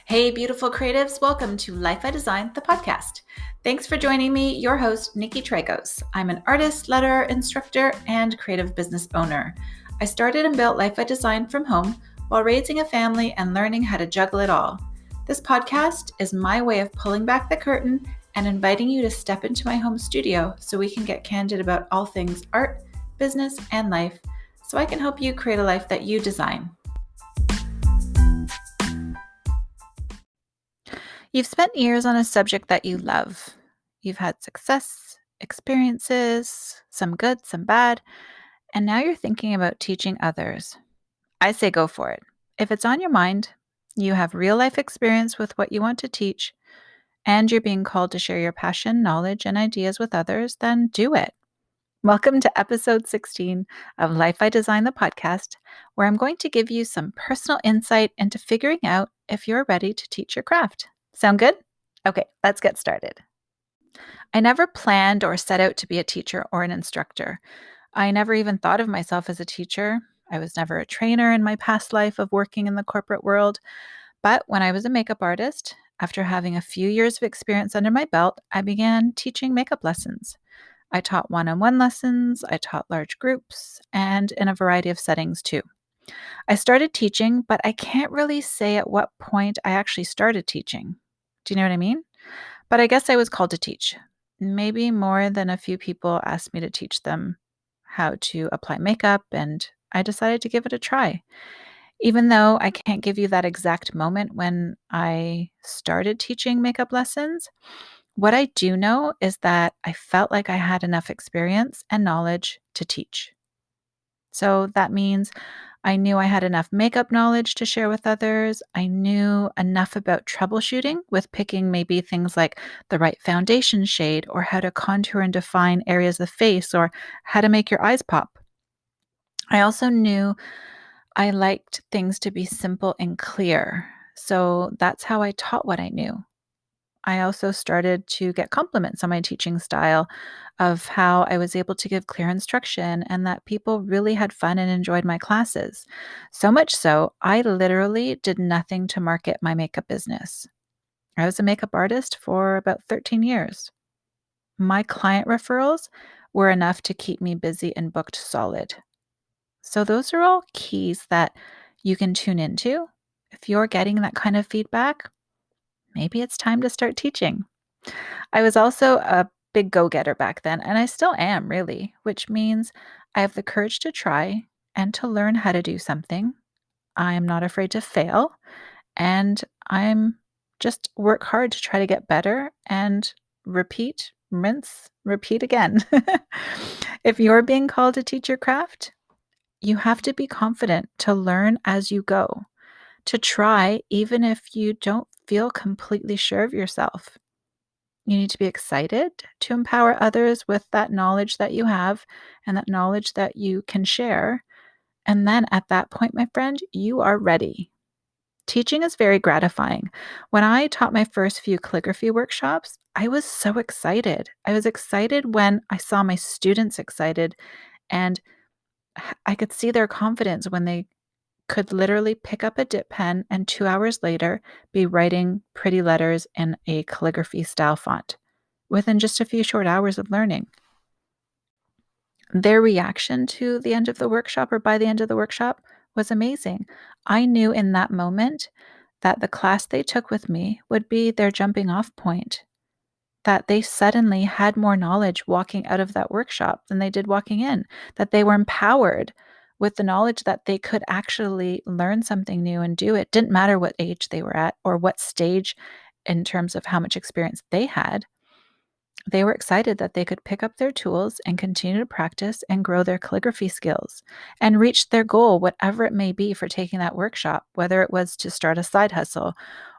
Hey, beautiful creatives. Welcome to Life I Design, the podcast. Thanks for joining me, your host, Nicki Traikos. I'm an artist, letterer, instructor, and creative business owner. I started and built Life I Design from home while raising a family and learning how to juggle it all. This podcast is my way of pulling back the curtain and inviting you to step into my home studio so we can get candid about all things art, business, and life so I can help you create a life that you design. You've spent years on a subject that you love. You've had success, experiences, some good, some bad, and now you're thinking about teaching others. I say go for it. If it's on your mind, you have real life experience with what you want to teach, and you're being called to share your passion, knowledge, and ideas with others, then do it. Welcome to episode 16 of Life I Design, the podcast, where I'm going to give you some personal insight into figuring out if you're ready to teach your craft. Sound good? Okay, let's get started. I never planned or set out to be a teacher or an instructor. I never even thought of myself as a teacher. I was never a trainer in my past life of working in the corporate world. But when I was a makeup artist, after having a few years of experience under my belt, I began teaching makeup lessons. I taught one-on-one lessons, I taught large groups, and in a variety of settings too. I started teaching, but I can't really say at what point I actually started teaching. Do you know what I mean? But I guess I was called to teach. Maybe more than a few people asked me to teach them how to apply makeup, and I decided to give it a try. Even though I can't give you that exact moment when I started teaching makeup lessons, what I do know is that I felt like I had enough experience and knowledge to teach. So that means I knew I had enough makeup knowledge to share with others. I knew enough about troubleshooting with picking maybe things like the right foundation shade or how to contour and define areas of the face or how to make your eyes pop. I also knew I liked things to be simple and clear. So that's how I taught what I knew. I also started to get compliments on my teaching style of how I was able to give clear instruction and that people really had fun and enjoyed my classes. So much so, I literally did nothing to market my makeup business. I was a makeup artist for about 13 years. My client referrals were enough to keep me busy and booked solid. So, those are all keys that you can tune into. If you're getting that kind of feedback, maybe it's time to start teaching. I was also a big go-getter back then, and I still am really, which means I have the courage to try and to learn how to do something. I'm not afraid to fail, and I'm just work hard to try to get better and repeat, rinse, repeat again. If you're being called to teach your craft, you have to be confident to learn as you go, to try even if you don't feel completely sure of yourself. You need to be excited to empower others with that knowledge that you have and that knowledge that you can share. And then at that point, my friend, you are ready. Teaching is very gratifying. When I taught my first few calligraphy workshops, I was so excited. I was excited when I saw my students excited, and I could see their confidence when they could literally pick up a dip pen and 2 hours later be writing pretty letters in a calligraphy style font within just a few short hours of learning. Their reaction to the end of the workshop or by the end of the workshop was amazing. I knew in that moment that the class they took with me would be their jumping off point, that they suddenly had more knowledge walking out of that workshop than they did walking in, that they were empowered with the knowledge that they could actually learn something new and do it. Didn't matter what age they were at or what stage in terms of how much experience they had. They were excited that they could pick up their tools and continue to practice and grow their calligraphy skills and reach their goal, whatever it may be, for taking that workshop, whether it was to start a side hustle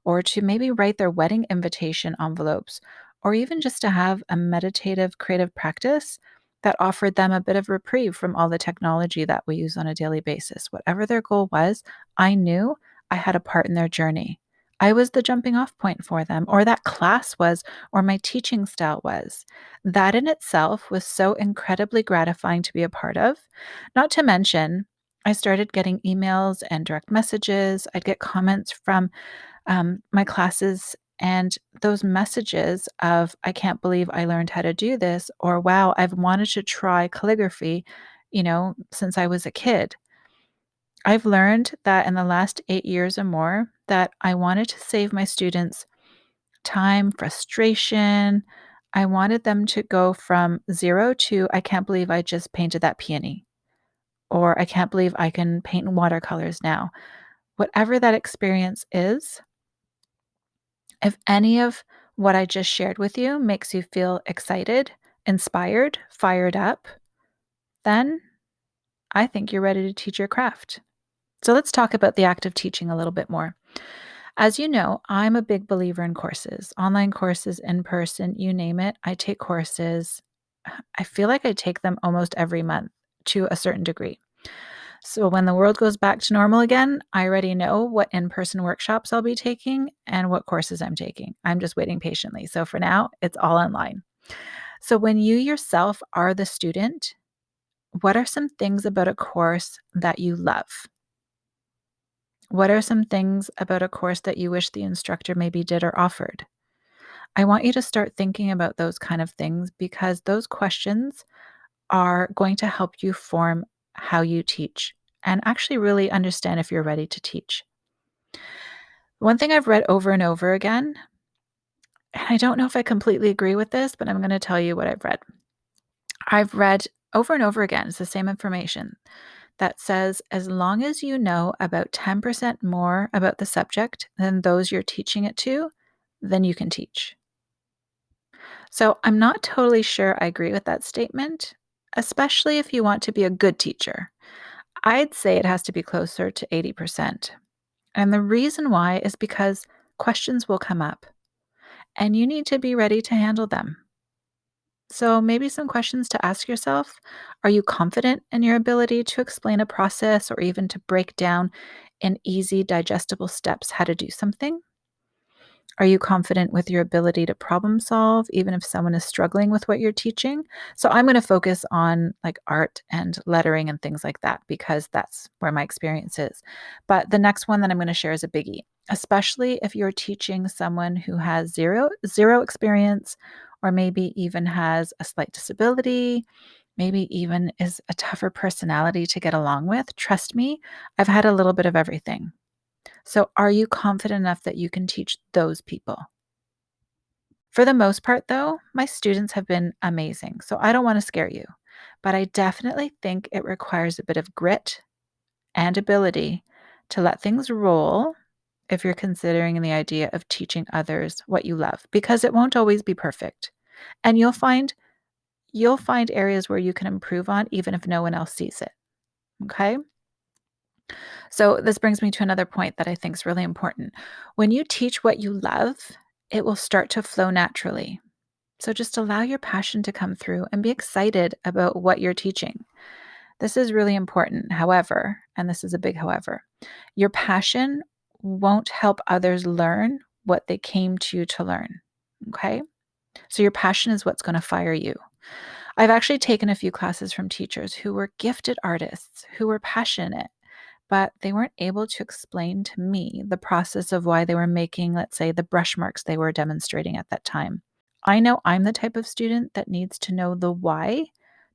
or to maybe write their wedding invitation envelopes, or even just to have a meditative creative practice that offered them a bit of reprieve from all the technology that we use on a daily basis. Whatever their goal was, I knew I had a part in their journey. I was the jumping off point for them, or that class was, or my teaching style was. That in itself was so incredibly gratifying to be a part of. Not to mention, I started getting emails and direct messages. I'd get comments from my classes and those messages of, I can't believe I learned how to do this, or wow, I've wanted to try calligraphy, since I was a kid. I've learned that in the last 8 years or more that I wanted to save my students time, frustration. I wanted them to go from 0 to, I can't believe I just painted that peony, or I can't believe I can paint in watercolors now. Whatever that experience is, if any of what I just shared with you makes you feel excited, inspired, fired up, then I think you're ready to teach your craft. So let's talk about the act of teaching a little bit more. As you know, I'm a big believer in courses, online courses, in person, you name it. I take courses. I feel like I take them almost every month to a certain degree. So when the world goes back to normal again, I already know what in-person workshops I'll be taking and what courses I'm taking. I'm just waiting patiently. So for now, it's all online. So when you yourself are the student, what are some things about a course that you love? What are some things about a course that you wish the instructor maybe did or offered? I want you to start thinking about those kind of things because those questions are going to help you form how you teach and actually really understand if you're ready to teach. One thing I've read over and over again, and I don't know if I completely agree with this, but I'm going to tell you what I've read. I've read over and over again, it's the same information that says as long as you know about 10% more about the subject than those you're teaching it to, then you can teach. So I'm not totally sure I agree with that statement, especially if you want to be a good teacher. I'd say it has to be closer to 80%. And the reason why is because questions will come up and you need to be ready to handle them. So, maybe some questions to ask yourself. Are you confident in your ability to explain a process or even to break down in easy, digestible steps how to do something? Are you confident with your ability to problem solve, even if someone is struggling with what you're teaching? So, I'm going to focus on like art and lettering and things like that because that's where my experience is. But the next one that I'm going to share is a biggie, especially if you're teaching someone who has zero experience, or maybe even has a slight disability, maybe even is a tougher personality to get along with. Trust me, I've had a little bit of everything. So, are you confident enough that you can teach those people? For the most part, though, my students have been amazing. So, I don't want to scare you, but I definitely think it requires a bit of grit and ability to let things roll if you're considering the idea of teaching others what you love, because it won't always be perfect. And you'll find areas where you can improve on even if no one else sees it. Okay? So, this brings me to another point that I think is really important. When you teach what you love, it will start to flow naturally. So, just allow your passion to come through and be excited about what you're teaching. This is really important. However, and this is a big however, your passion won't help others learn what they came to you to learn. Okay? So, your passion is what's going to fire you. I've actually taken a few classes from teachers who were gifted artists, who were passionate, but they weren't able to explain to me the process of why they were making, let's say, the brush marks they were demonstrating at that time. I know I'm the type of student that needs to know the why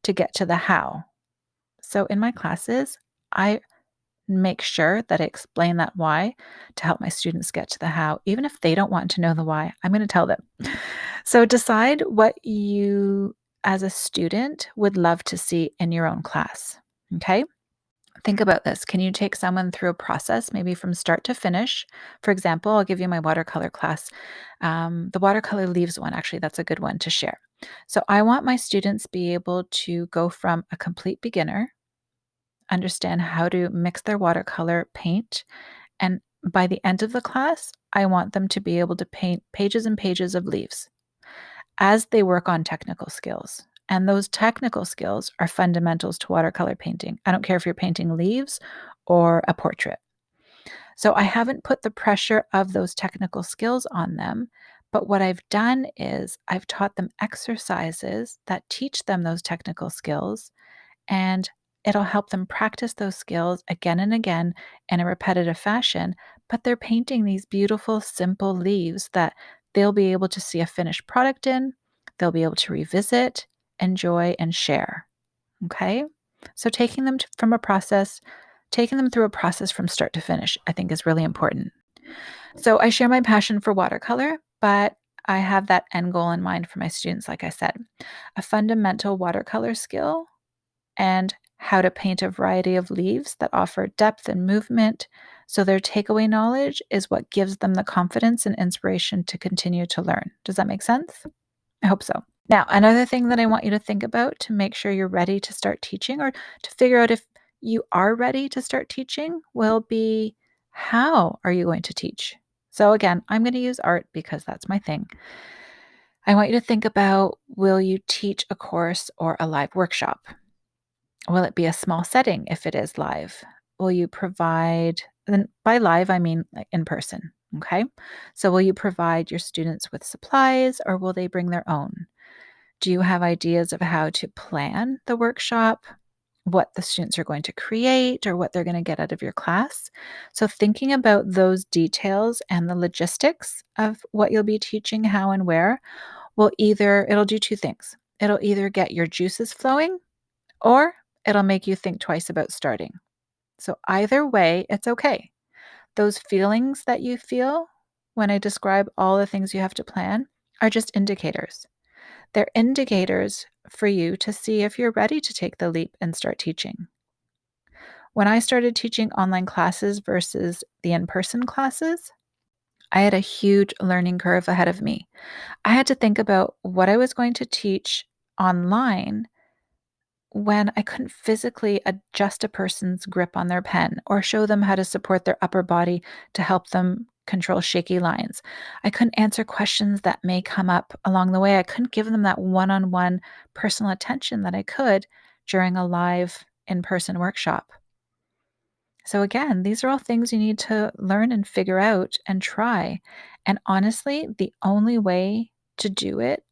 to get to the how. So in my classes, I make sure that I explain that why to help my students get to the how. Even if they don't want to know the why, I'm going to tell them. So decide what you, as a student, would love to see in your own class. Okay? Think about this. Can you take someone through a process, maybe from start to finish? For example, I'll give you my watercolor class. The watercolor leaves one, actually, that's a good one to share. So I want my students be able to go from a complete beginner, understand how to mix their watercolor paint, and by the end of the class, I want them to be able to paint pages and pages of leaves as they work on technical skills. And those technical skills are fundamentals to watercolor painting. I don't care if you're painting leaves or a portrait. So I haven't put the pressure of those technical skills on them. But what I've done is I've taught them exercises that teach them those technical skills. And It'll help them practice those skills again and again in a repetitive fashion, but they're painting these beautiful, simple leaves that they'll be able to see a finished product in, they'll be able to revisit, enjoy, and share. Okay? So taking them through a process from start to finish, I think is really important. So I share my passion for watercolor, but I have that end goal in mind for my students, like I said, a fundamental watercolor skill and how to paint a variety of leaves that offer depth and movement. So their takeaway knowledge is what gives them the confidence and inspiration to continue to learn. Does that make sense? I hope so. Now, another thing that I want you to think about to make sure you're ready to start teaching or to figure out if you are ready to start teaching will be how are you going to teach? So, again, I'm going to use art because that's my thing. I want you to think about, will you teach a course or a live workshop? Will it be a small setting if it is live? Will you provide, and by live, I mean like in person, okay? So, will you provide your students with supplies or will they bring their own? Do you have ideas of how to plan the workshop, what the students are going to create, or what they're going to get out of your class? So, thinking about those details and the logistics of what you'll be teaching, how and where, it'll do two things. It'll either get your juices flowing or it'll make you think twice about starting. So, either way, it's okay. Those feelings that you feel when I describe all the things you have to plan are just indicators. They're indicators for you to see if you're ready to take the leap and start teaching. When I started teaching online classes versus the in person classes, I had a huge learning curve ahead of me. I had to think about what I was going to teach online when I couldn't physically adjust a person's grip on their pen or show them how to support their upper body to help them control shaky lines. I couldn't answer questions that may come up along the way. I couldn't give them that one on one personal attention that I could during a live in person workshop. So, again, these are all things you need to learn and figure out and try. And honestly, the only way to do it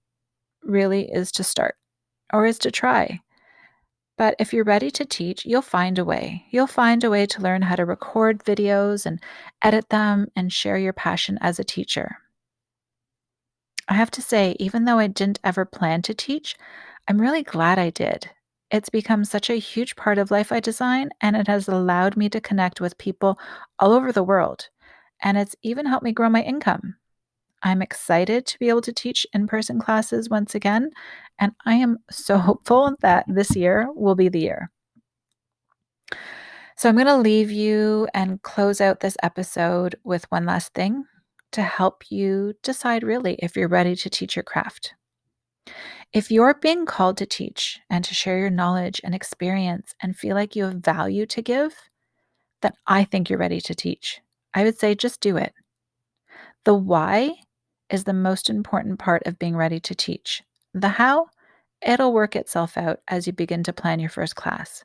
really is to start or is to try. But if you're ready to teach, you'll find a way. You'll find a way to learn how to record videos and edit them and share your passion as a teacher. I have to say, even though I didn't ever plan to teach, I'm really glad I did. It's become such a huge part of Life I Design, and it has allowed me to connect with people all over the world. And it's even helped me grow my income. I'm excited to be able to teach in person classes once again, and I am so hopeful that this year will be the year. So, I'm going to leave you and close out this episode with one last thing to help you decide really if you're ready to teach your craft. If you're being called to teach and to share your knowledge and experience and feel like you have value to give, then I think you're ready to teach. I would say just do it. The why is the most important part of being ready to teach. The how, it'll work itself out as you begin to plan your first class.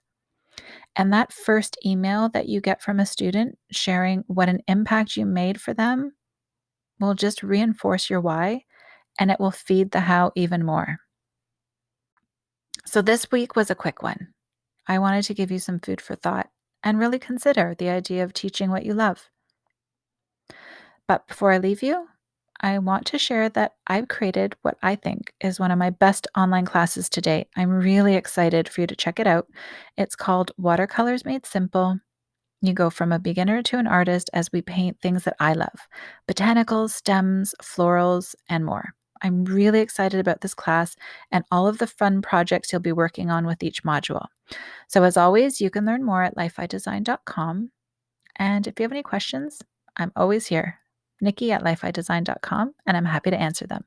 And that first email that you get from a student sharing what an impact you made for them will just reinforce your why, and it will feed the how even more. So this week was a quick one. I wanted to give you some food for thought and really consider the idea of teaching what you love. But before I leave you, I want to share that I've created what I think is one of my best online classes to date. I'm really excited for you to check it out. It's called Watercolors Made Simple. You go from a beginner to an artist as we paint things that I love: botanicals, stems, florals, and more. I'm really excited about this class and all of the fun projects you'll be working on with each module. So, as always, you can learn more at lifeidesign.com. And if you have any questions, I'm always here, Nicki at lifeidesign.com, and I'm happy to answer them.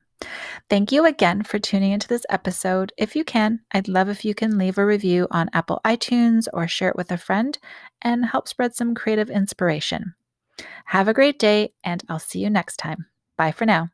Thank you again for tuning into this episode. If you can, I'd love if you can leave a review on Apple iTunes or share it with a friend and help spread some creative inspiration. Have a great day, and I'll see you next time. Bye for now.